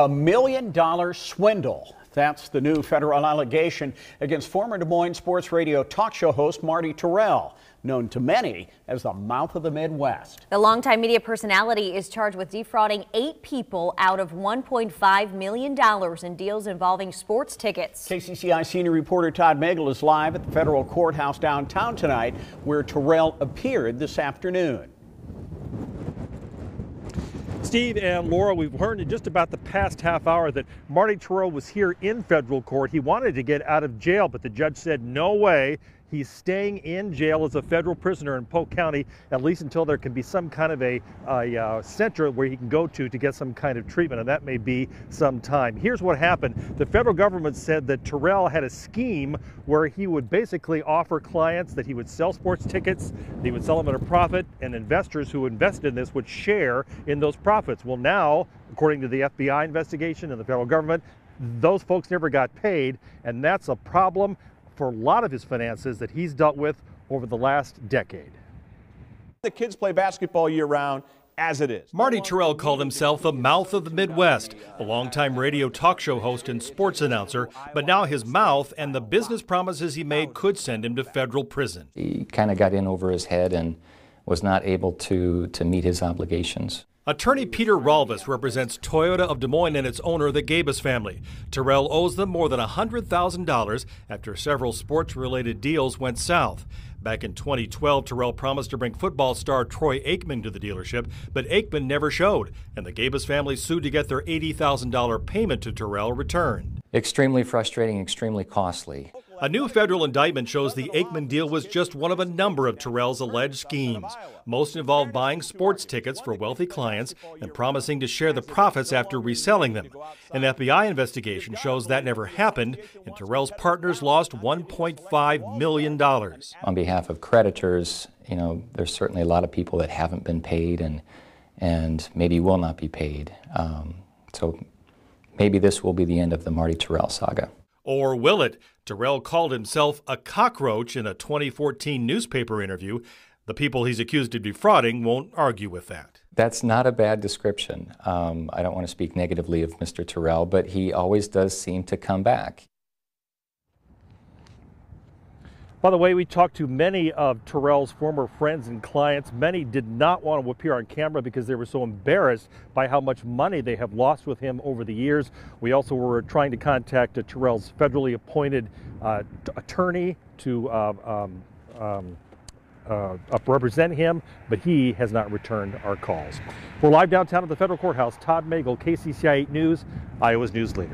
$1 million swindle. That's the new federal allegation against former Des Moines sports radio talk show host Marty Tirrell, known to many as the Mouth of the Midwest. The longtime media personality is charged with defrauding 8 people out of $1.5 million in deals involving sports tickets. KCCI senior reporter Todd Magel is live at the federal courthouse downtown tonight, where Tirrell appeared this afternoon. Steve and Laura, we've learned in just about the past half hour that Marty Tirrell was here in federal court. He wanted to get out of jail, but the judge said no way. He's staying in jail as a federal prisoner in Polk County, at least until there can be some kind of a center where he can go to get some kind of treatment, and that may be some time. Here's what happened. The federal government said that Tirrell had a scheme where he would basically offer clients that he would sell sports tickets, he would sell them at a profit, and investors who invested in this would share in those profits. Well, now, according to the FBI investigation and the federal government, those folks never got paid, and that's a problem for a lot of his finances that he's dealt with over the last decade. The kids play basketball year-round as it is. Marty Tirrell called himself the Mouth of the Midwest, a longtime radio talk show host and sports announcer, but now his mouth and the business promises he made could send him to federal prison. He kind of got in over his head and was not able to meet his obligations. Attorney Peter Ralvis represents Toyota of Des Moines and its owner, the Gabus family. Tirrell owes them more than $100,000 after several sports-related deals went south. Back in 2012, Tirrell promised to bring football star Troy Aikman to the dealership, but Aikman never showed, and the Gabus family sued to get their $80,000 payment to Tirrell returned. Extremely frustrating, extremely costly. A new federal indictment shows the Aikman deal was just one of a number of Tirrell's alleged schemes. Most involved buying sports tickets for wealthy clients and promising to share the profits after reselling them. An FBI investigation shows that never happened, and Tirrell's partners lost $1.5 million. On behalf of creditors, there's certainly a lot of people that haven't been paid and maybe will not be paid. So maybe this will be the end of the Marty Tirrell saga. Or will it? Tirrell called himself a cockroach in a 2014 newspaper interview. The people he's accused of defrauding won't argue with that. That's not a bad description. I don't want to speak negatively of Mr. Tirrell, but he always does seem to come back. By the way, we talked to many of Tirrell's former friends and clients. Many did not want to appear on camera because they were so embarrassed by how much money they have lost with him over the years. We also were trying to contact Tirrell's federally appointed attorney to represent him, but he has not returned our calls. We're live downtown at the federal courthouse. Todd Magel, KCCI 8 News, Iowa's news leader.